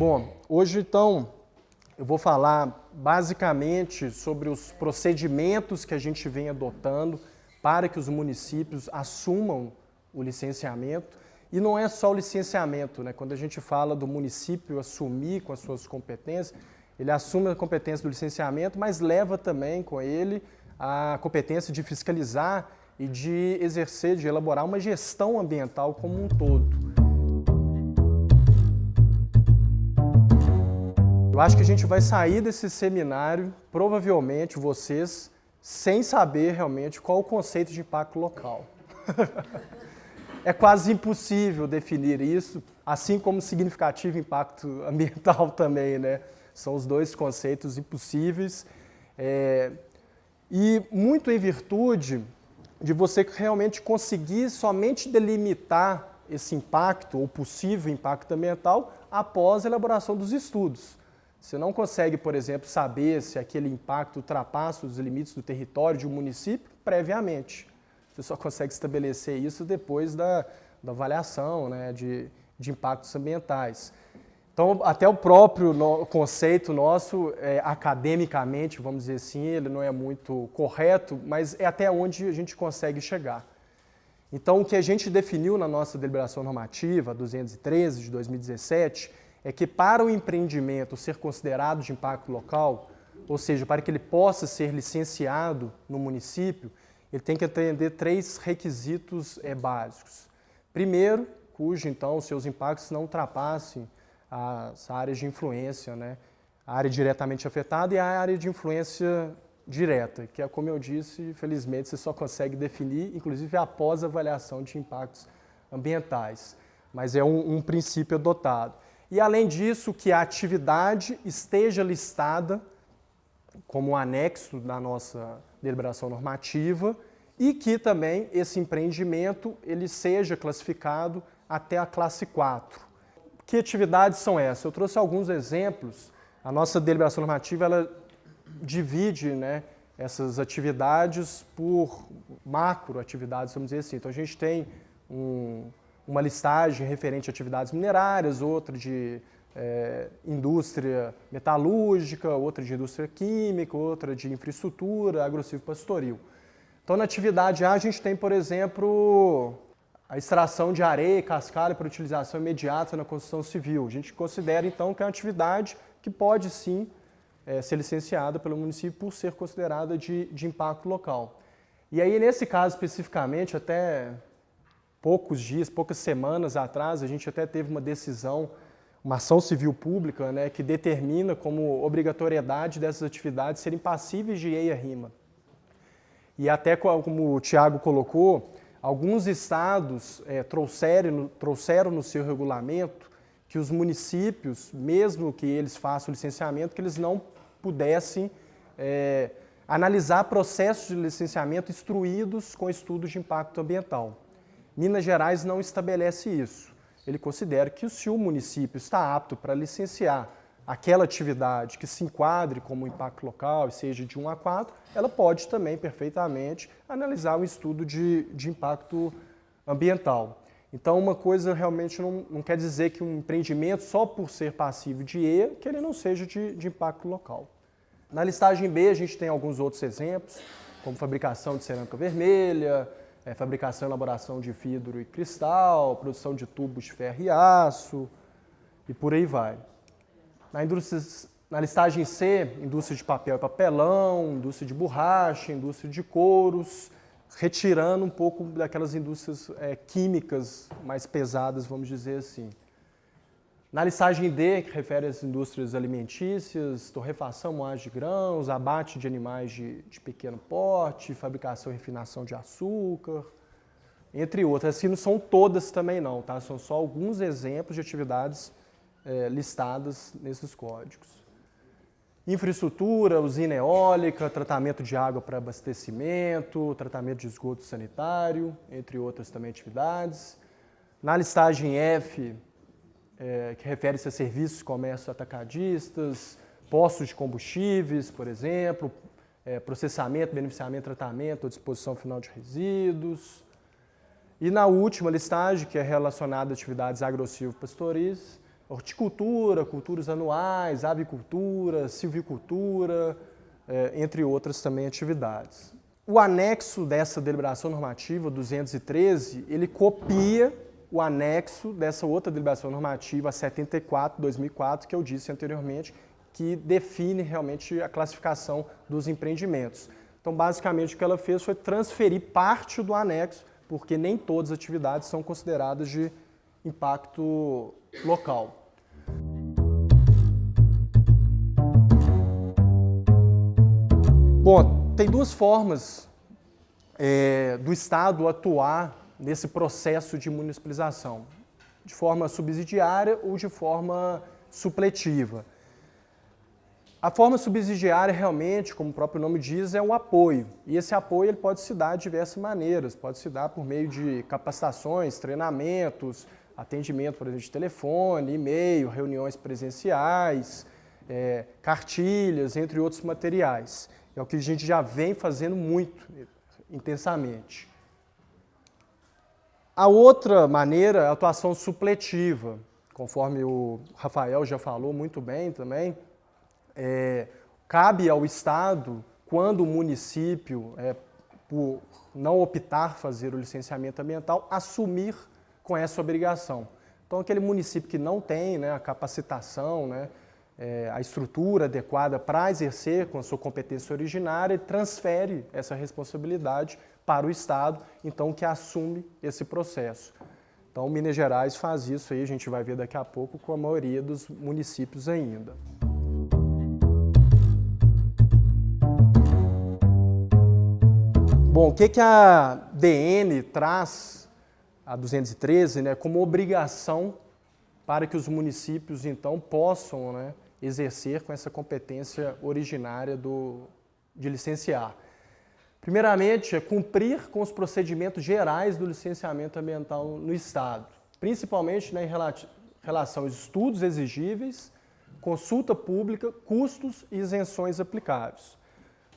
Bom, hoje então eu vou falar basicamente sobre os procedimentos que a gente vem adotando para que os municípios assumam o licenciamento. E não é só o licenciamento, né? Quando a gente fala do município assumir com as suas competências, ele assume a competência do licenciamento, mas leva também com ele a competência de fiscalizar e de exercer, de elaborar uma gestão ambiental como um todo. Eu acho que a gente vai sair desse seminário, provavelmente vocês, sem saber realmente qual o conceito de impacto local. É quase impossível definir isso, assim como significativo impacto ambiental também, né? São os dois conceitos impossíveis. E muito em virtude de você realmente conseguir somente delimitar esse impacto, ou possível impacto ambiental, após a elaboração dos estudos. Você não consegue, por exemplo, saber se aquele impacto ultrapassa os limites do território de um município previamente. Você só consegue estabelecer isso depois da avaliação, né, de impactos ambientais. Então, até o próprio conceito nosso, academicamente, vamos dizer assim, ele não é muito correto, mas é até onde a gente consegue chegar. Então, o que a gente definiu na nossa deliberação normativa 213 de 2017 é que para o empreendimento ser considerado de impacto local, ou seja, para que ele possa ser licenciado no município, ele tem que atender 3 requisitos básicos. Primeiro, cujo, então, seus impactos não ultrapassem as áreas de influência, né? A área diretamente afetada e a área de influência direta, que é, como eu disse, felizmente você só consegue definir, inclusive após a avaliação de impactos ambientais. Mas é um princípio adotado. E, além disso, que a atividade esteja listada como um anexo da nossa deliberação normativa e que também esse empreendimento ele seja classificado até a classe 4. Que atividades são essas? Eu trouxe alguns exemplos. A nossa deliberação normativa ela divide, né, essas atividades por macroatividades, vamos dizer assim. Então a gente tem uma listagem referente a atividades minerárias, outra de indústria metalúrgica, outra de indústria química, outra de infraestrutura, agro-silvopastoril. Então, na atividade A, a gente tem, por exemplo, a extração de areia e cascalho para utilização imediata na construção civil. A gente considera, então, que é uma atividade que pode, sim, ser licenciada pelo município por ser considerada de impacto local. E aí, nesse caso especificamente, até poucos dias, poucas semanas atrás, a gente até teve uma decisão, uma ação civil pública, né, que determina como obrigatoriedade dessas atividades serem passíveis de EIA-RIMA. E até como o Tiago colocou, alguns estados trouxeram no seu regulamento que os municípios, mesmo que eles façam licenciamento, que eles não pudessem analisar processos de licenciamento instruídos com estudos de impacto ambiental. Minas Gerais não estabelece isso. Ele considera que se o município está apto para licenciar aquela atividade que se enquadre como impacto local e seja de 1 a 4, ela pode também perfeitamente analisar um estudo de impacto ambiental. Então, uma coisa realmente não quer dizer que um empreendimento, só por ser passivo de EIA, que ele não seja de impacto local. Na listagem B, a gente tem alguns outros exemplos, como fabricação de cerâmica vermelha, fabricação e elaboração de vidro e cristal, produção de tubos de ferro e aço, e por aí vai. Na listagem C, indústria de papel e papelão, indústria de borracha, indústria de couros, retirando um pouco daquelas indústrias químicas mais pesadas, vamos dizer assim. Na listagem D, que refere às indústrias alimentícias, torrefação, moagem de grãos, abate de animais de pequeno porte, fabricação e refinação de açúcar, entre outras. Assim, não são todas também não, tá? São só alguns exemplos de atividades listadas nesses códigos. Infraestrutura, usina eólica, tratamento de água para abastecimento, tratamento de esgoto sanitário, entre outras também atividades. Na listagem F, que refere-se a serviços, comércio atacadistas, postos de combustíveis, por exemplo, processamento, beneficiamento, tratamento ou disposição final de resíduos. E na última listagem, que é relacionada a atividades agro-silvopastoris, horticultura, culturas anuais, avicultura, silvicultura, entre outras também atividades. O anexo dessa deliberação normativa 213, ele copia o anexo dessa outra deliberação normativa, a 74/2004, que eu disse anteriormente, que define realmente a classificação dos empreendimentos. Então, basicamente, o que ela fez foi transferir parte do anexo, porque nem todas as atividades são consideradas de impacto local. Bom, tem duas formas do Estado atuar nesse processo de municipalização, de forma subsidiária ou de forma supletiva. A forma subsidiária realmente, como o próprio nome diz, é um apoio. E esse apoio ele pode se dar de diversas maneiras, pode se dar por meio de capacitações, treinamentos, atendimento, por exemplo, de telefone, e-mail, reuniões presenciais, cartilhas, entre outros materiais. É o que a gente já vem fazendo muito intensamente. A outra maneira é a atuação supletiva, conforme o Rafael já falou muito bem também. Cabe ao Estado, quando o município, por não optar fazer o licenciamento ambiental, assumir com essa obrigação. Então, aquele município que não tem a capacitação, a estrutura adequada para exercer com a sua competência originária, transfere essa responsabilidade para o Estado, então, que assume esse processo. Então, Minas Gerais faz isso aí, a gente vai ver daqui a pouco, com a maioria dos municípios ainda. Bom, o que a DN traz, a 213, como obrigação para que os municípios, então, possam exercer com essa competência originária de licenciar? Primeiramente, é cumprir com os procedimentos gerais do licenciamento ambiental no Estado, principalmente em relação aos estudos exigíveis, consulta pública, custos e isenções aplicáveis.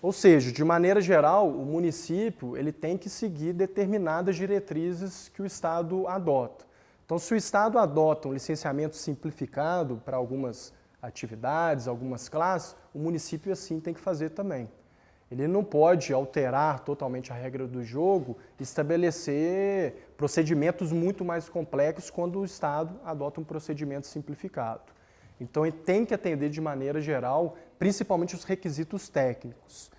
Ou seja, de maneira geral, o município ele tem que seguir determinadas diretrizes que o Estado adota. Então, se o Estado adota um licenciamento simplificado para algumas atividades, algumas classes, o município assim tem que fazer também. Ele não pode alterar totalmente a regra do jogo, estabelecer procedimentos muito mais complexos quando o Estado adota um procedimento simplificado. Então, ele tem que atender de maneira geral, principalmente os requisitos técnicos.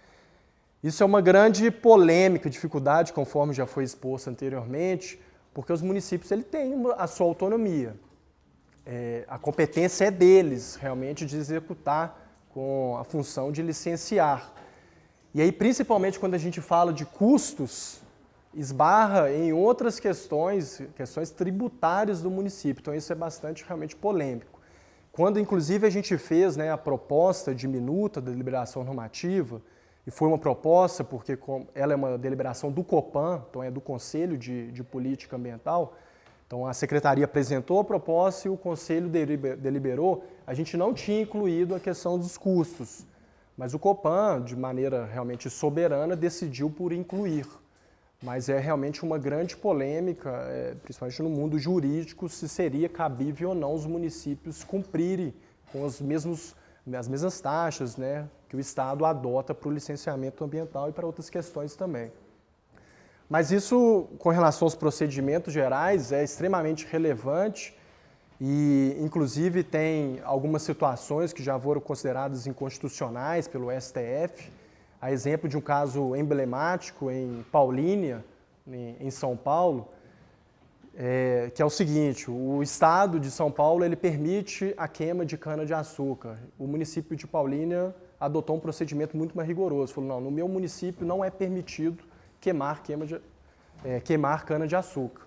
Isso é uma grande polêmica, dificuldade, conforme já foi exposto anteriormente, porque os municípios têm a sua autonomia. A competência é deles, realmente, de executar com a função de licenciar. E aí, principalmente quando a gente fala de custos, esbarra em outras questões tributárias do município. Então, isso é bastante realmente polêmico. Quando, inclusive, a gente fez a proposta de minuta da deliberação normativa, e foi uma proposta porque ela é uma deliberação do COPAN, então é do Conselho de Política Ambiental, então a Secretaria apresentou a proposta e o Conselho deliberou, a gente não tinha incluído a questão dos custos, mas o COPAN, de maneira realmente soberana, decidiu por incluir. Mas é realmente uma grande polêmica, principalmente no mundo jurídico, se seria cabível ou não os municípios cumprirem com as mesmas taxas que o Estado adota para o licenciamento ambiental e para outras questões também. Mas isso, com relação aos procedimentos gerais, é extremamente relevante e, inclusive, tem algumas situações que já foram consideradas inconstitucionais pelo STF, a exemplo de um caso emblemático em Paulínia, em São Paulo, que é o seguinte: o Estado de São Paulo ele permite a queima de cana-de-açúcar. O município de Paulínia adotou um procedimento muito mais rigoroso. Falou, não, no meu município não é permitido queimar cana-de-açúcar.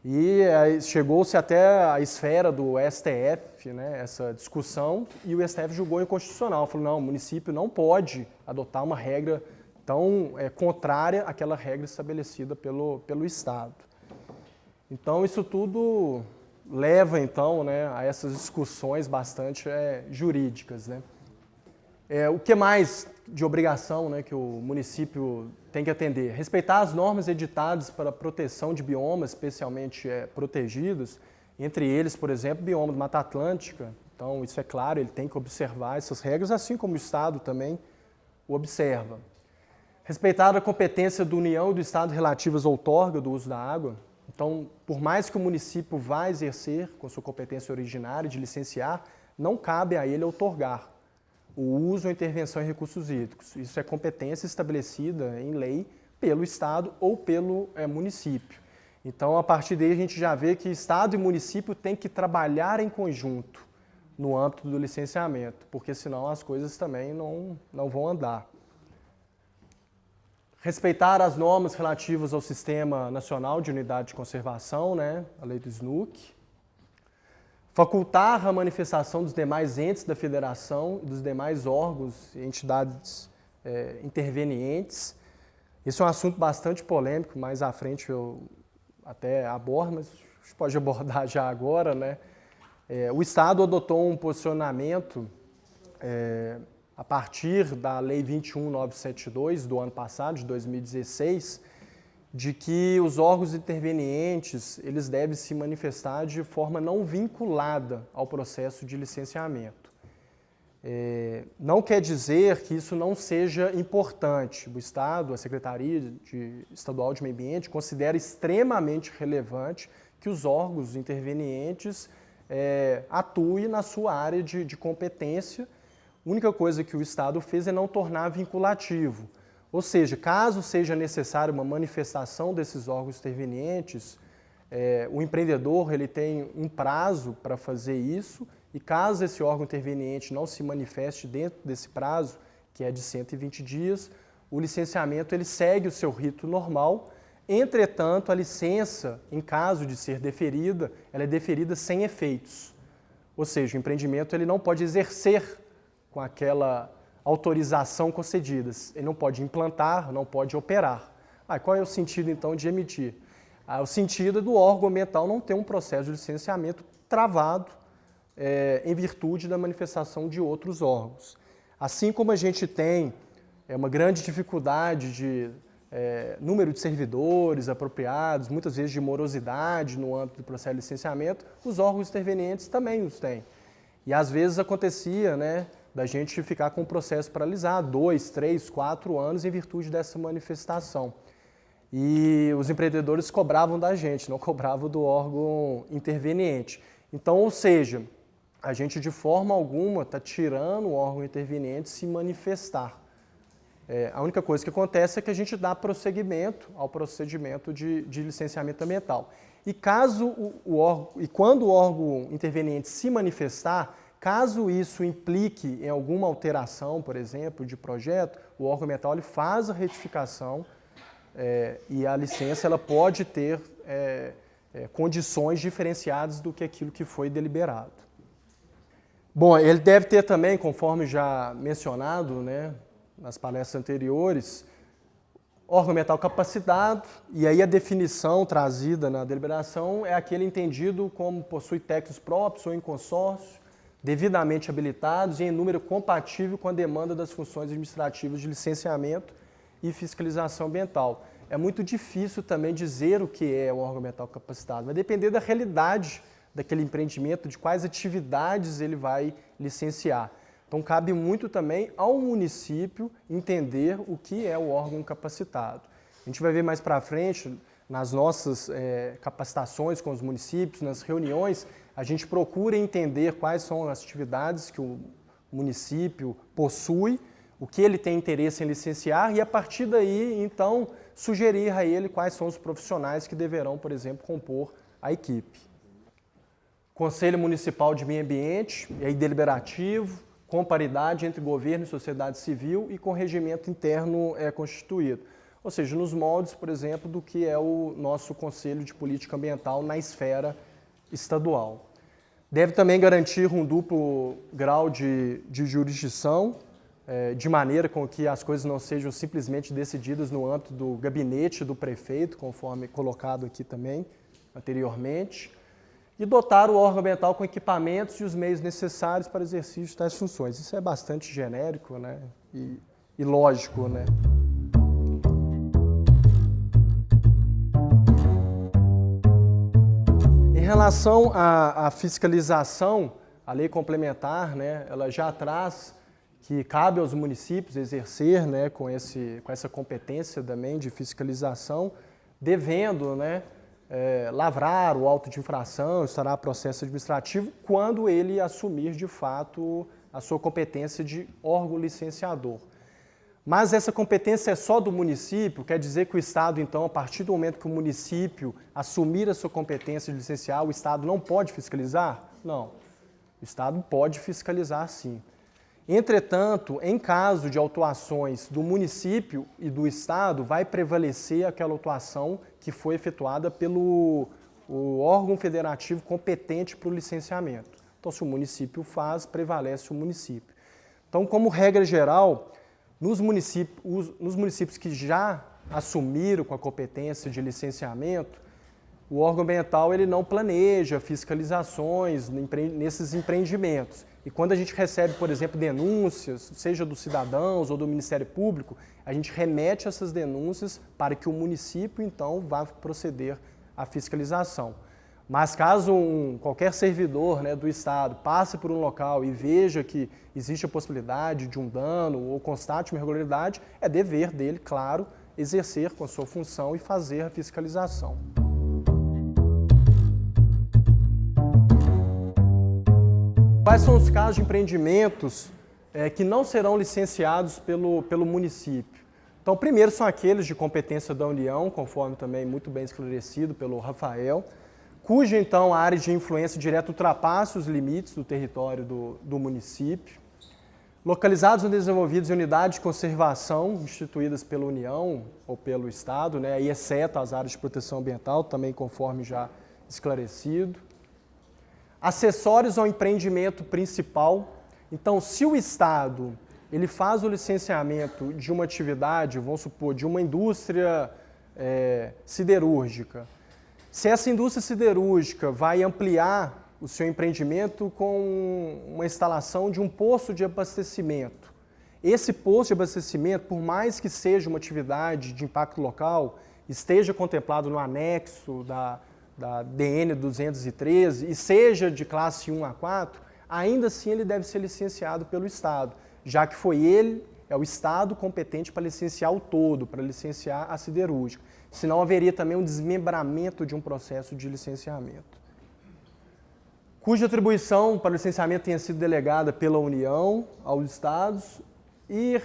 E chegou-se até a esfera do STF, essa discussão, e o STF julgou inconstitucional. Falou, não, o município não pode adotar uma regra tão contrária àquela regra estabelecida pelo Estado. Então, isso tudo leva, então, a essas discussões bastante jurídicas. O que mais de obrigação que o município tem que atender? Respeitar as normas editadas para a proteção de biomas especialmente protegidos. Entre eles, por exemplo, o bioma da Mata Atlântica. Então, isso é claro, ele tem que observar essas regras, assim como o Estado também o observa. Respeitar a competência da União e do Estado relativas à outorga do uso da água. Então, por mais que o município vá exercer com sua competência originária de licenciar, não cabe a ele outorgar o uso ou intervenção em recursos hídricos. Isso é competência estabelecida em lei pelo Estado ou pelo município. Então, a partir daí, a gente já vê que Estado e município têm que trabalhar em conjunto no âmbito do licenciamento, porque senão as coisas também não vão andar. Respeitar as normas relativas ao Sistema Nacional de Unidade de Conservação, né, a lei do SNUC. Facultar a manifestação dos demais entes da federação e dos demais órgãos e entidades intervenientes. Esse é um assunto bastante polêmico, mais à frente eu até abordo, mas a gente pode abordar já agora, né? O Estado adotou um posicionamento a partir da Lei 21.972 do ano passado, de 2016, de que os órgãos intervenientes eles devem se manifestar de forma não vinculada ao processo de licenciamento. Não quer dizer que isso não seja importante. O Estado, a Secretaria Estadual de Meio Ambiente, considera extremamente relevante que os órgãos intervenientes atuem na sua área de competência. A única coisa que o Estado fez é não tornar vinculativo. Ou seja, caso seja necessária uma manifestação desses órgãos intervenientes, o empreendedor ele tem um prazo para fazer isso, e caso esse órgão interveniente não se manifeste dentro desse prazo, que é de 120 dias, o licenciamento ele segue o seu rito normal. Entretanto, a licença, em caso de ser deferida, ela é deferida sem efeitos. Ou seja, o empreendimento ele não pode exercer com aquela autorização concedida. Ele não pode implantar, não pode operar. Qual é o sentido, então, de emitir? O sentido é do órgão ambiental não ter um processo de licenciamento travado em virtude da manifestação de outros órgãos. Assim como a gente tem uma grande dificuldade de número de servidores apropriados, muitas vezes de morosidade no âmbito do processo de licenciamento, os órgãos intervenientes também os têm. E às vezes acontecia, né, da gente ficar com o processo paralisado, 2, 3, 4 anos em virtude dessa manifestação. E os empreendedores cobravam da gente, não cobravam do órgão interveniente. Então, ou seja, a gente de forma alguma está tirando o órgão interveniente se manifestar. A única coisa que acontece é que a gente dá prosseguimento ao procedimento de licenciamento ambiental. E quando o órgão interveniente se manifestar, caso isso implique em alguma alteração, por exemplo, de projeto, o órgão ambiental ele faz a retificação e a licença ela pode ter condições diferenciadas do que aquilo que foi deliberado. Bom, ele deve ter também, conforme já mencionado, né, nas palestras anteriores, órgão ambiental capacitado, e aí a definição trazida na deliberação é aquele entendido como possui técnicos próprios ou em consórcio, devidamente habilitados e em número compatível com a demanda das funções administrativas de licenciamento e fiscalização ambiental. É muito difícil também dizer o que é o órgão ambiental capacitado, vai depender da realidade daquele empreendimento, de quais atividades ele vai licenciar. Então, cabe muito também ao município entender o que é o órgão capacitado. A gente vai ver mais para frente, nas nossas capacitações com os municípios, nas reuniões, a gente procura entender quais são as atividades que o município possui, o que ele tem interesse em licenciar e, a partir daí, então, sugerir a ele quais são os profissionais que deverão, por exemplo, compor a equipe. Conselho Municipal de Meio Ambiente, e aí deliberativo, com paridade entre governo e sociedade civil e com regimento interno constituído. Ou seja, nos moldes, por exemplo, do que é o nosso Conselho de Política Ambiental na esfera estadual. Deve também garantir um duplo grau de jurisdição, de maneira com que as coisas não sejam simplesmente decididas no âmbito do gabinete do prefeito, conforme colocado aqui também anteriormente. E dotar o órgão ambiental com equipamentos e os meios necessários para o exercício de tais funções. Isso é bastante genérico, né? E lógico, né? Em relação à fiscalização, a lei complementar, né, ela já traz que cabe aos municípios exercer, né, com essa competência também de fiscalização, devendo, né, lavrar o auto de infração, estará processo administrativo, quando ele assumir de fato a sua competência de órgão licenciador. Mas essa competência é só do município, quer dizer que o Estado, então, a partir do momento que o município assumir a sua competência de licenciar, o Estado não pode fiscalizar? Não. O Estado pode fiscalizar, sim. Entretanto, em caso de autuações do município e do Estado, vai prevalecer aquela autuação que foi efetuada pelo órgão federativo competente para o licenciamento. Então, se o município faz, prevalece o município. Então, como regra geral, nos municípios que já assumiram com a competência de licenciamento, o órgão ambiental ele não planeja fiscalizações nesses empreendimentos. E quando a gente recebe, por exemplo, denúncias, seja dos cidadãos ou do Ministério Público, a gente remete essas denúncias para que o município, então, vá proceder à fiscalização. Mas caso qualquer servidor, né, do Estado passe por um local e veja que existe a possibilidade de um dano ou constate uma irregularidade, é dever dele, claro, exercer com a sua função e fazer a fiscalização. Quais são os casos de empreendimentos que não serão licenciados pelo município? Então, primeiro são aqueles de competência da União, conforme também muito bem esclarecido pelo Rafael, cuja, então, a área de influência direta ultrapassa os limites do território do município, localizados ou desenvolvidos em unidades de conservação instituídas pela União ou pelo Estado, né, e exceto as áreas de proteção ambiental, também conforme já esclarecido. Acessórios ao empreendimento principal. Então, se o Estado ele faz o licenciamento de uma atividade, vamos supor, de uma indústria siderúrgica, se essa indústria siderúrgica vai ampliar o seu empreendimento com uma instalação de um poço de abastecimento, esse poço de abastecimento, por mais que seja uma atividade de impacto local, esteja contemplado no anexo da DN 213 e seja de classe 1 a 4, ainda assim ele deve ser licenciado pelo Estado, já que é o Estado competente para licenciar o todo, para licenciar a siderúrgica. Senão haveria também um desmembramento de um processo de licenciamento. Cuja atribuição para o licenciamento tenha sido delegada pela União aos Estados e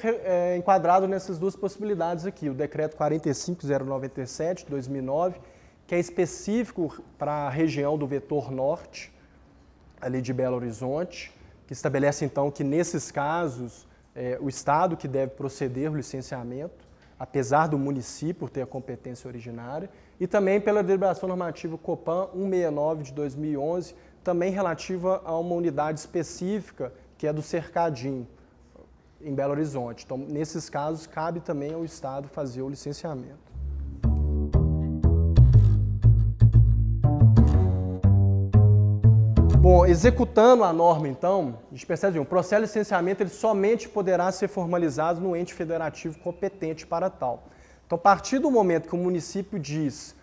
enquadrado nessas duas possibilidades aqui, o Decreto 45097, de 2009, que é específico para a região do vetor norte, ali de Belo Horizonte, que estabelece então que nesses casos o Estado que deve proceder o licenciamento, apesar do município ter a competência originária, e também pela deliberação normativa Copan 169 de 2011, também relativa a uma unidade específica, que é do Cercadinho, em Belo Horizonte. Então, nesses casos, cabe também ao Estado fazer o licenciamento. Bom, executando a norma, então, a gente percebe que o processo de licenciamento ele somente poderá ser formalizado no ente federativo competente para tal. Então, a partir do momento que o município diz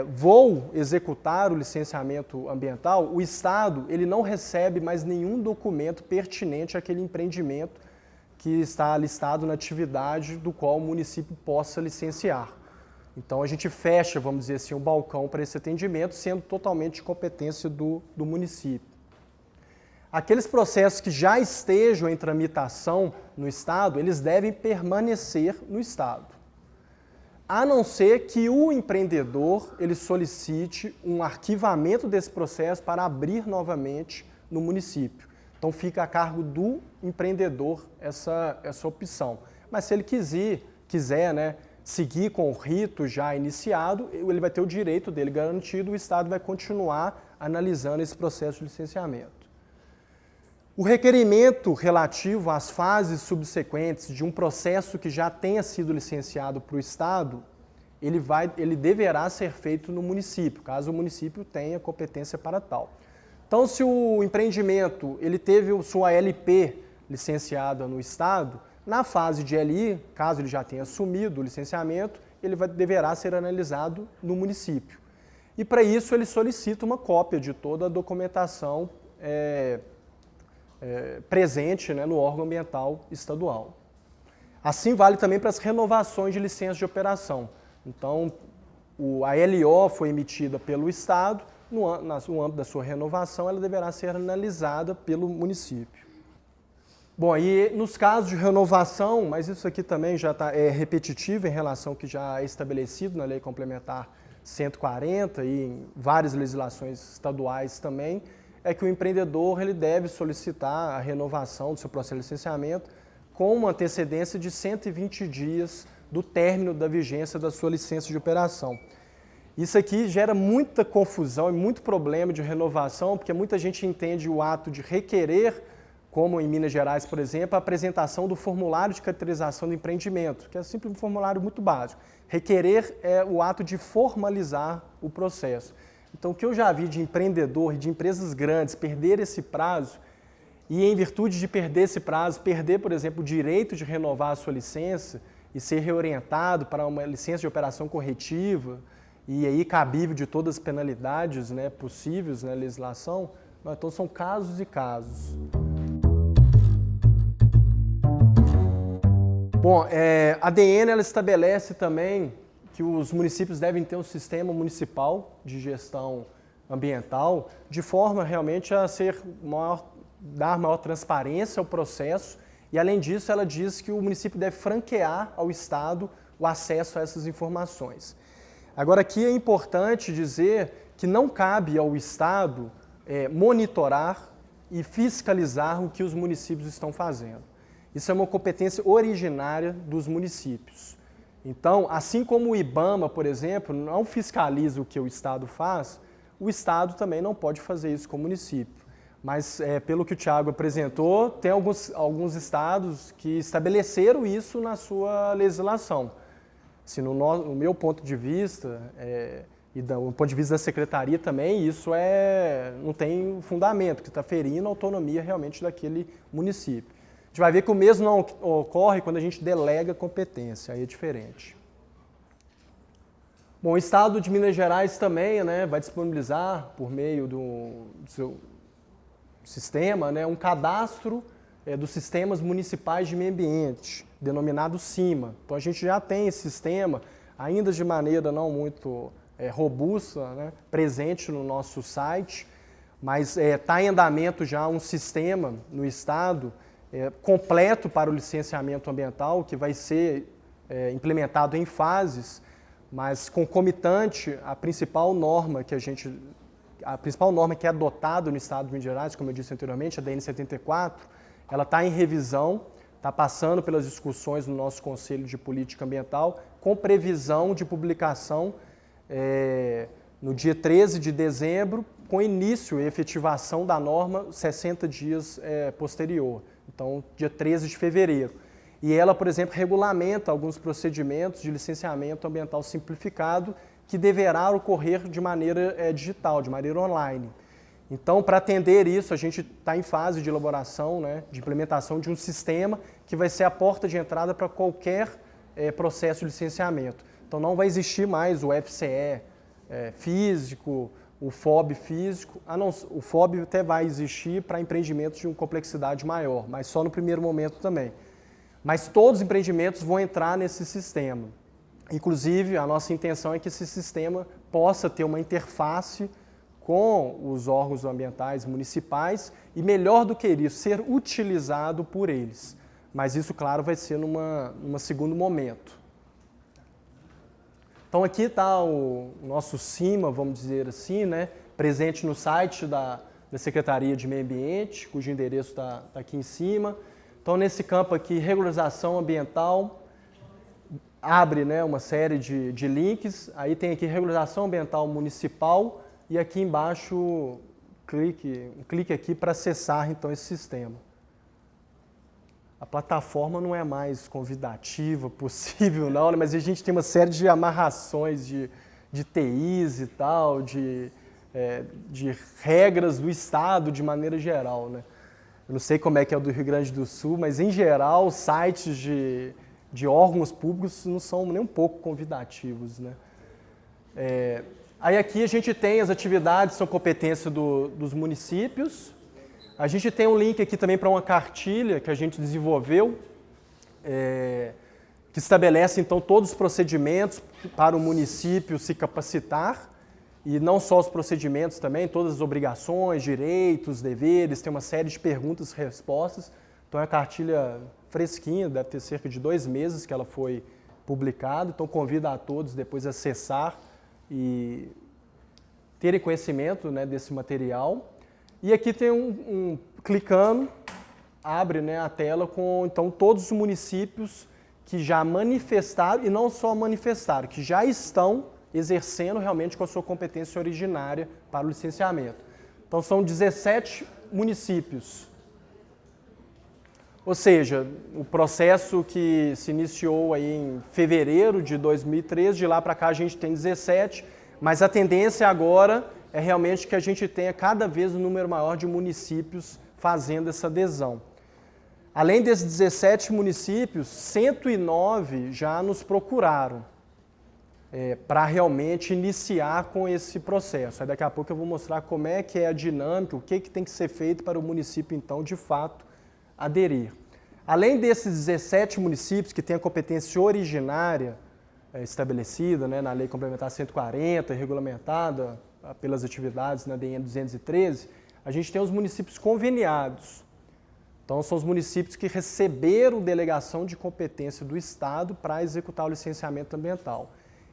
vou executar o licenciamento ambiental, o Estado ele não recebe mais nenhum documento pertinente àquele empreendimento que está listado na atividade do qual o município possa licenciar. Então, a gente fecha, vamos dizer assim, um balcão para esse atendimento, sendo totalmente de competência do município. Aqueles processos que já estejam em tramitação no Estado, eles devem permanecer no Estado. A não ser que o empreendedor ele solicite um arquivamento desse processo para abrir novamente no município. Então, fica a cargo do empreendedor essa opção. Mas se ele quiser, né, seguir com o rito já iniciado, ele vai ter o direito dele garantido, o Estado vai continuar analisando esse processo de licenciamento. O requerimento relativo às fases subsequentes de um processo que já tenha sido licenciado para o Estado, ele deverá ser feito no município, caso o município tenha competência para tal. Então, se o empreendimento ele teve sua LP licenciada no Estado, na fase de LI, caso ele já tenha assumido o licenciamento, ele deverá ser analisado no município. e para isso ele solicita uma cópia de toda a documentação presente, né, no órgão ambiental estadual. Assim vale também para as renovações de licença de operação. Então, a LO foi emitida pelo Estado, no âmbito da sua renovação, ela deverá ser analisada pelo município. Bom, e nos casos de renovação, mas isso aqui também já é repetitivo em relação ao que já é estabelecido na Lei Complementar 140 e em várias legislações estaduais também, é que o empreendedor ele deve solicitar a renovação do seu processo de licenciamento com uma antecedência de 120 dias do término da vigência da sua licença de operação. Isso aqui gera muita confusão e muito problema de renovação, porque muita gente entende o ato de requerer, como em Minas Gerais, por exemplo, a apresentação do formulário de caracterização do empreendimento, que é sempre um formulário muito básico. Requerer é o ato de formalizar o processo. Então, o que eu já vi de empreendedor e de empresas grandes perder esse prazo, e em virtude de perder esse prazo, perder, por exemplo, o direito de renovar a sua licença e ser reorientado para uma licença de operação corretiva, e aí cabível de todas as penalidades, né, possíveis na legislação, então são casos e casos. Bom, a ADN ela estabelece também que os municípios devem ter um sistema municipal de gestão ambiental de forma realmente a dar maior transparência ao processo e, além disso, ela diz que o município deve franquear ao Estado o acesso a essas informações. Agora, aqui é importante dizer que não cabe ao Estado monitorar e fiscalizar o que os municípios estão fazendo. Isso é uma competência originária dos municípios. Então, assim como o IBAMA, por exemplo, não fiscaliza o que o Estado faz, o Estado também não pode fazer isso com o município. Mas, pelo que o Thiago apresentou, tem alguns estados que estabeleceram isso na sua legislação. Assim, no meu ponto de vista, e do ponto de vista da Secretaria também, isso não tem fundamento, que está ferindo a autonomia realmente daquele município. A gente vai ver que o mesmo não ocorre quando a gente delega competência, aí é diferente. Bom, o Estado de Minas Gerais também, né, vai disponibilizar, por meio do seu sistema, né, um cadastro dos sistemas municipais de meio ambiente, denominado CIMA. Então a gente já tem esse sistema, ainda de maneira não muito robusta, né, presente no nosso site, mas está em andamento já um sistema no Estado completo para o licenciamento ambiental, que vai ser implementado em fases, mas concomitante à principal norma que é adotada no Estado de Minas Gerais, como eu disse anteriormente, a DN 74, ela está em revisão, está passando pelas discussões no nosso Conselho de Política Ambiental, com previsão de publicação no dia 13 de dezembro, com início e efetivação da norma 60 dias posterior, então dia 13 de fevereiro. E ela, por exemplo, regulamenta alguns procedimentos de licenciamento ambiental simplificado que deverá ocorrer de maneira digital, de maneira online. Então, para atender isso, a gente está em fase de elaboração, né, de implementação de um sistema que vai ser a porta de entrada para qualquer processo de licenciamento. Então, não vai existir mais o FCE físico, o FOB físico, o FOB até vai existir para empreendimentos de uma complexidade maior, mas só no primeiro momento também. Mas todos os empreendimentos vão entrar nesse sistema. Inclusive, a nossa intenção é que esse sistema possa ter uma interface com os órgãos ambientais municipais e, melhor do que isso, ser utilizado por eles. Mas isso, claro, vai ser num segundo momento. Então aqui está o nosso CIMA, vamos dizer assim, né, presente no site da Secretaria de Meio Ambiente, cujo endereço está aqui em cima. Então nesse campo aqui, regularização ambiental, abre, né, uma série de links, aí tem aqui regularização ambiental municipal e aqui embaixo um clique aqui para acessar então esse sistema. A plataforma não é mais convidativa possível não, né, mas a gente tem uma série de amarrações de TIs e tal, de regras do Estado de maneira geral, né. Eu não sei como é que é o do Rio Grande do Sul, mas em geral sites de órgãos públicos não são nem um pouco convidativos, né. Aí aqui a gente tem as atividades, são competência dos municípios. A gente tem um link aqui também para uma cartilha que a gente desenvolveu, que estabelece então todos os procedimentos para o município se capacitar, e não só os procedimentos também, todas as obrigações, direitos, deveres, tem uma série de perguntas e respostas. Então é uma cartilha fresquinha, deve ter cerca de 2 meses que ela foi publicada, então convido a todos depois a acessar e terem conhecimento, né, desse material. E aqui tem clicando, abre, né, a tela com então todos os municípios que já manifestaram, e não só manifestaram, que já estão exercendo realmente com a sua competência originária para o licenciamento. Então são 17 municípios. Ou seja, o processo que se iniciou aí em fevereiro de 2013, de lá para cá a gente tem 17, mas a tendência agora é realmente que a gente tenha cada vez um número maior de municípios fazendo essa adesão. Além desses 17 municípios, 109 já nos procuraram para realmente iniciar com esse processo. Aí daqui a pouco eu vou mostrar como é que é a dinâmica, o que tem que ser feito para o município, então, de fato, aderir. Além desses 17 municípios que têm a competência originária estabelecida, né, na Lei Complementar 140, regulamentada pelas atividades na DN 213, a gente tem os municípios conveniados. Então, são os municípios que receberam delegação de competência do Estado para executar o licenciamento ambiental.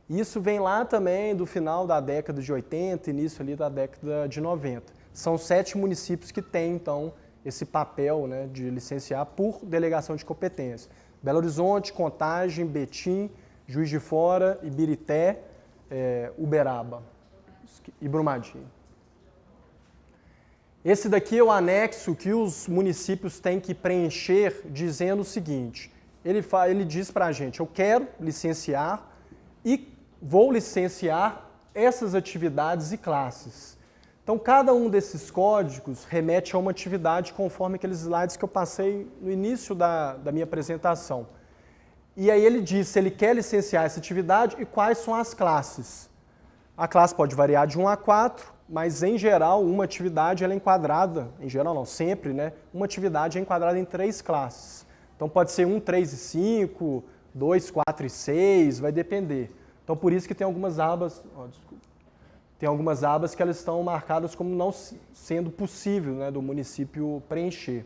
Isso vem lá também do final da década de 80, início ali da década de 90. São 7 municípios que têm, então, esse papel, né, de licenciar por delegação de competência. Belo Horizonte, Contagem, Betim, Juiz de Fora, Ibirité, Uberaba e Brumadinho. Esse daqui é o anexo que os municípios têm que preencher dizendo o seguinte, ele diz para a gente, eu quero licenciar e vou licenciar essas atividades e classes. Então, cada um desses códigos remete a uma atividade conforme aqueles slides que eu passei no início da minha apresentação. E aí ele diz se ele quer licenciar essa atividade e quais são as classes. A classe pode variar de 1 a 4, mas em geral uma atividade ela é enquadrada, em geral não, sempre, né? Uma atividade é enquadrada em 3 classes. Então pode ser 1, 3 e 5, 2, 4 e 6, vai depender. Então por isso que tem algumas abas, tem algumas abas que elas estão marcadas como não sendo possível, né, do município preencher.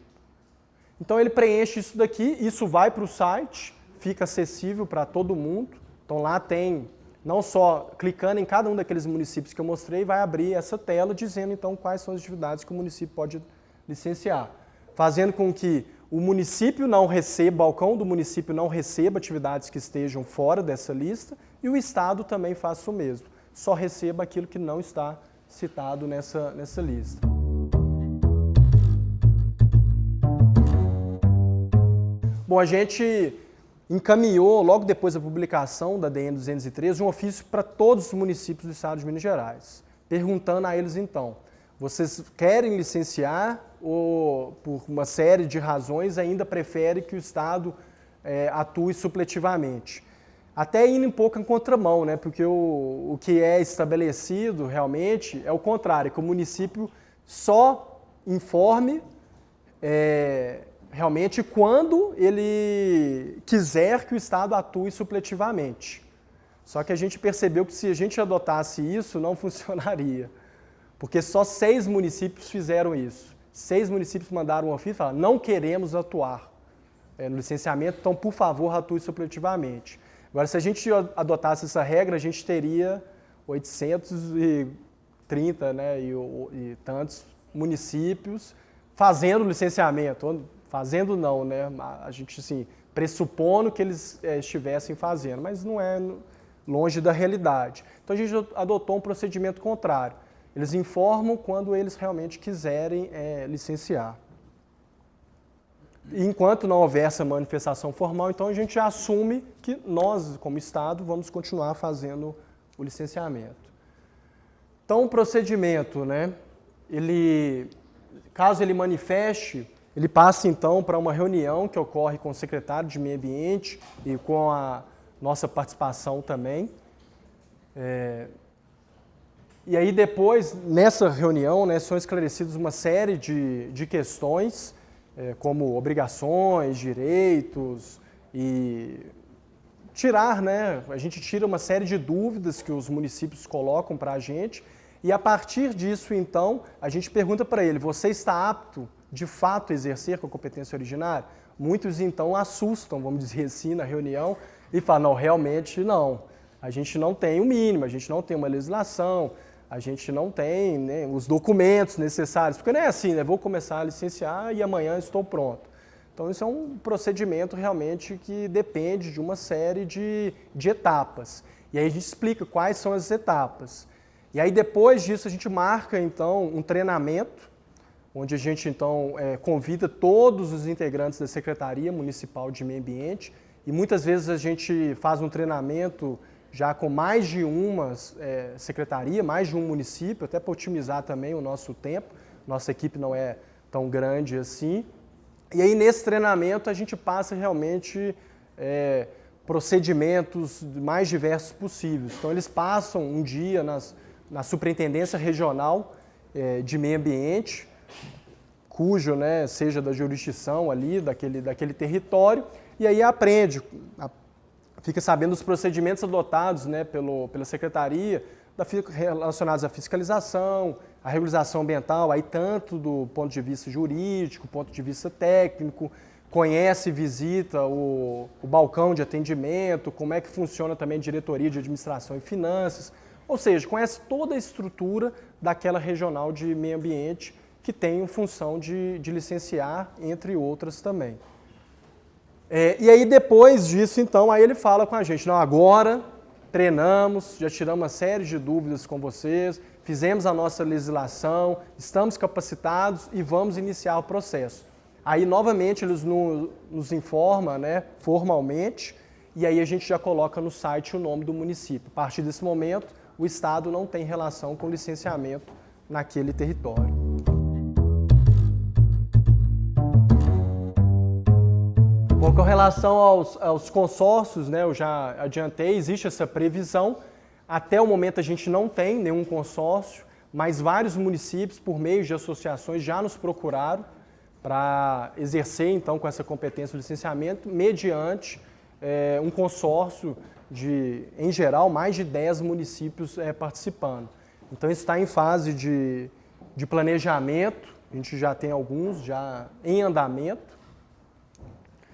Então ele preenche isso daqui, isso vai para o site, fica acessível para todo mundo. Então lá tem, não só clicando em cada um daqueles municípios que eu mostrei, vai abrir essa tela dizendo então quais são as atividades que o município pode licenciar. Fazendo com que o município não receba, o balcão do município não receba atividades que estejam fora dessa lista e o Estado também faça o mesmo. Só receba aquilo que não está citado nessa lista. Bom, a gente encaminhou, logo depois da publicação da DN 213, um ofício para todos os municípios do Estado de Minas Gerais, perguntando a eles então, vocês querem licenciar ou, por uma série de razões, ainda preferem que o Estado atue supletivamente? Até indo um pouco em contramão, né? Porque o que é estabelecido realmente é o contrário, que o município só informe realmente quando ele quiser que o Estado atue supletivamente. Só que a gente percebeu que se a gente adotasse isso, não funcionaria. Porque só 6 municípios fizeram isso. 6 municípios mandaram um ofício e falaram, não queremos atuar no licenciamento, então, por favor, atue supletivamente. Agora, se a gente adotasse essa regra, a gente teria 830, né, e tantos municípios fazendo licenciamento. Fazendo não, né? A gente, assim, pressupondo que eles estivessem fazendo, mas não é longe da realidade. Então, a gente adotou um procedimento contrário. Eles informam quando eles realmente quiserem licenciar. Enquanto não houver essa manifestação formal, então a gente assume que nós, como Estado, vamos continuar fazendo o licenciamento. Então, o procedimento, né, caso ele manifeste, ele passa então para uma reunião que ocorre com o secretário de Meio Ambiente e com a nossa participação também. E aí depois, nessa reunião, né, são esclarecidas uma série de questões, como obrigações, direitos e tirar, né, a gente tira uma série de dúvidas que os municípios colocam para a gente e a partir disso, então, a gente pergunta para ele, você está apto de fato a exercer com a competência originária? Muitos então assustam, vamos dizer assim, na reunião e falam, não, realmente não. A gente não tem o mínimo, a gente não tem uma legislação, a gente não tem, né, os documentos necessários, porque não é assim, né, vou começar a licenciar e amanhã estou pronto. Então isso é um procedimento realmente que depende de uma série de etapas. E aí a gente explica quais são as etapas. E aí depois disso a gente marca então um treinamento, onde a gente então convida todos os integrantes da Secretaria Municipal de Meio Ambiente e muitas vezes a gente faz um treinamento já com mais de uma secretaria, mais de um município, até para otimizar também o nosso tempo. Nossa equipe não é tão grande assim. E aí nesse treinamento a gente passa realmente procedimentos mais diversos possíveis. Então eles passam um dia na Superintendência Regional de Meio Ambiente, cujo, né, seja da jurisdição ali, daquele território, e aí aprende, fica sabendo dos procedimentos adotados, né, pela Secretaria, relacionados à fiscalização, à regularização ambiental, aí tanto do ponto de vista jurídico, ponto de vista técnico, conhece e visita o balcão de atendimento, como é que funciona também a diretoria de administração e finanças, ou seja, conhece toda a estrutura daquela regional de meio ambiente que tem função de licenciar, entre outras também. E aí depois disso, então, aí ele fala com a gente, não, agora treinamos, já tiramos uma série de dúvidas com vocês, fizemos a nossa legislação, estamos capacitados e vamos iniciar o processo. Aí, novamente, eles nos informam, né, formalmente, e aí a gente já coloca no site o nome do município. A partir desse momento, o Estado não tem relação com o licenciamento naquele território. Bom, com relação aos consórcios, né, eu já adiantei, existe essa previsão. Até o momento a gente não tem nenhum consórcio, mas vários municípios, por meio de associações, já nos procuraram para exercer, então, com essa competência do licenciamento, mediante um consórcio de, em geral, mais de 10 municípios participando. Então, isso está em fase de planejamento, a gente já tem alguns já em andamento,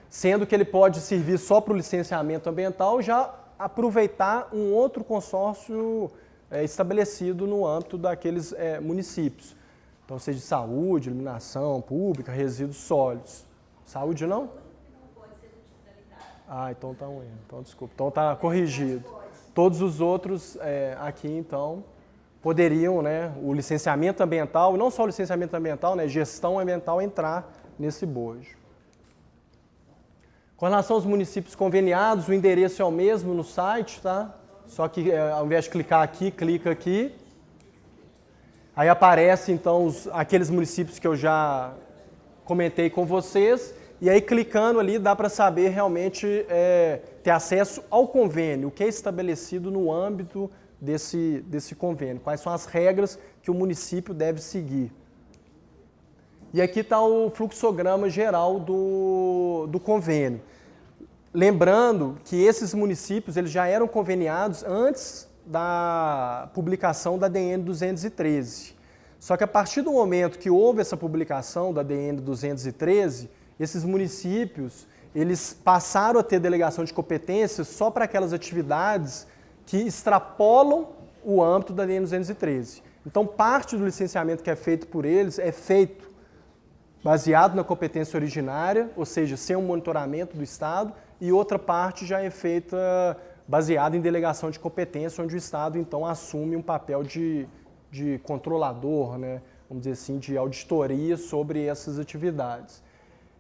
sendo que ele pode servir só para o licenciamento ambiental e já aproveitar um outro consórcio estabelecido no âmbito daqueles municípios. Então, seja de saúde, iluminação pública, resíduos sólidos. Saúde não? Não pode ser multifinalidade. Ah, então tá um erro. Então, desculpa. Então tá corrigido. Todos os outros aqui, então, poderiam, né, o licenciamento ambiental, não só o licenciamento ambiental, né, gestão ambiental entrar nesse bojo. Com relação aos municípios conveniados, o endereço é o mesmo no site, tá? Só que ao invés de clicar aqui, clica aqui. Aí aparece então aqueles municípios que eu já comentei com vocês. E aí clicando ali dá para saber realmente ter acesso ao convênio, o que é estabelecido no âmbito desse convênio, quais são as regras que o município deve seguir. E aqui está o fluxograma geral do convênio. Lembrando que esses municípios eles já eram conveniados antes da publicação da DN 213. Só que a partir do momento que houve essa publicação da DN 213, esses municípios eles passaram a ter delegação de competências só para aquelas atividades que extrapolam o âmbito da DN 213. Então, parte do licenciamento que é feito por eles é feito baseado na competência originária, ou seja, sem um monitoramento do Estado, e outra parte já é feita baseada em delegação de competência, onde o Estado, então, assume um papel de controlador, né, vamos dizer assim, de auditoria sobre essas atividades.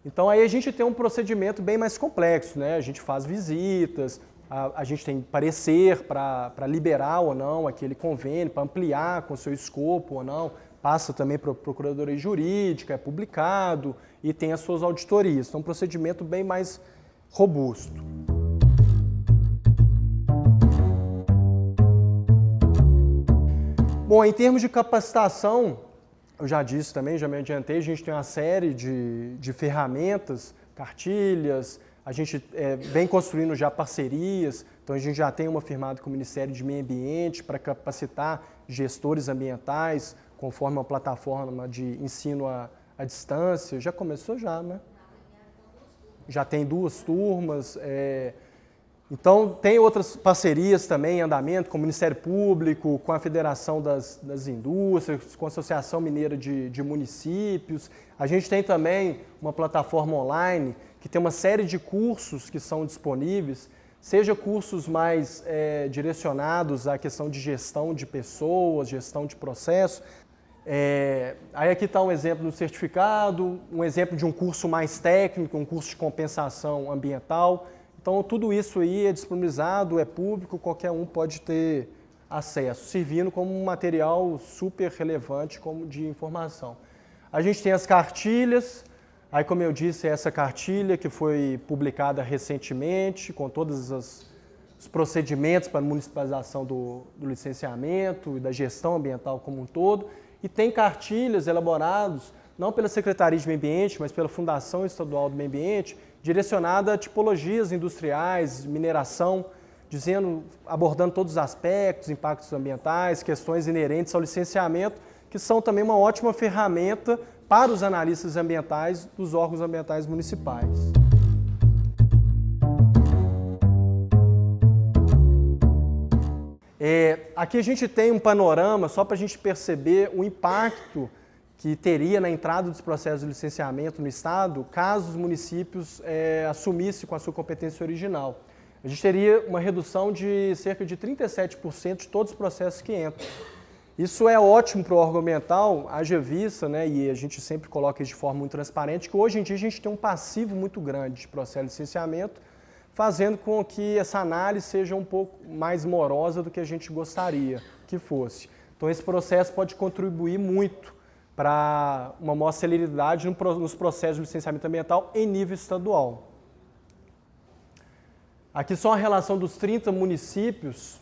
Então, aí a gente tem um procedimento bem mais complexo, né? A gente faz visitas, a gente tem parecer para liberar ou não aquele convênio, para ampliar com seu escopo ou não, passa também para a Procuradoria Jurídica, é publicado e tem as suas auditorias. Então, um procedimento bem mais robusto. Bom, em termos de capacitação, eu já disse também, já me adiantei, a gente tem uma série de ferramentas, cartilhas, a gente vem construindo já parcerias, então a gente já tem uma firmada com o Ministério de Meio Ambiente para capacitar gestores ambientais, conforme uma plataforma de ensino à distância. Já começou já, né? Já tem 2 turmas. Então, tem outras parcerias também em andamento, com o Ministério Público, com a Federação das Indústrias, com a Associação Mineira de Municípios. A gente tem também uma plataforma online que tem uma série de cursos que são disponíveis, seja cursos mais direcionados à questão de gestão de pessoas, gestão de processo. Aí aqui está um exemplo do certificado, um exemplo de um curso mais técnico, um curso de compensação ambiental. Então, tudo isso aí é disponibilizado, é público, qualquer um pode ter acesso, servindo como um material super relevante como de informação. A gente tem as cartilhas, aí como eu disse, essa cartilha que foi publicada recentemente, com todos os procedimentos para a municipalização do licenciamento e da gestão ambiental como um todo, e tem cartilhas elaboradas, não pela Secretaria de Meio Ambiente, mas pela Fundação Estadual do Meio Ambiente, direcionada a tipologias industriais, mineração, abordando todos os aspectos, impactos ambientais, questões inerentes ao licenciamento, que são também uma ótima ferramenta para os analistas ambientais dos órgãos ambientais municipais. Aqui a gente tem um panorama só para a gente perceber o impacto que teria na entrada dos processos de licenciamento no Estado, caso os municípios assumissem com a sua competência original. A gente teria uma redução de cerca de 37% de todos os processos que entram. Isso é ótimo para o órgão ambiental, haja vista, né, e a gente sempre coloca isso de forma muito transparente, que hoje em dia a gente tem um passivo muito grande de processo de licenciamento, fazendo com que essa análise seja um pouco mais morosa do que a gente gostaria que fosse. Então esse processo pode contribuir muito para uma maior celeridade nos processos de licenciamento ambiental em nível estadual. Aqui só a relação dos 30 municípios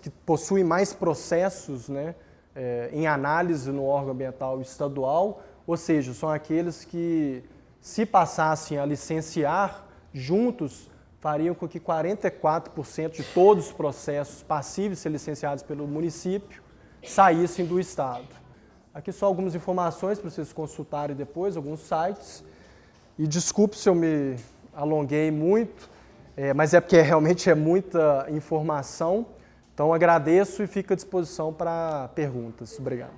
que possuem mais processos, né, em análise no órgão ambiental estadual, ou seja, são aqueles que, se passassem a licenciar juntos, fariam com que 44% de todos os processos passíveis de ser licenciados pelo município saíssem do Estado. Aqui só algumas informações para vocês consultarem depois, alguns sites. E desculpe se eu me alonguei muito, mas é porque realmente é muita informação. Então agradeço e fico à disposição para perguntas. Obrigado.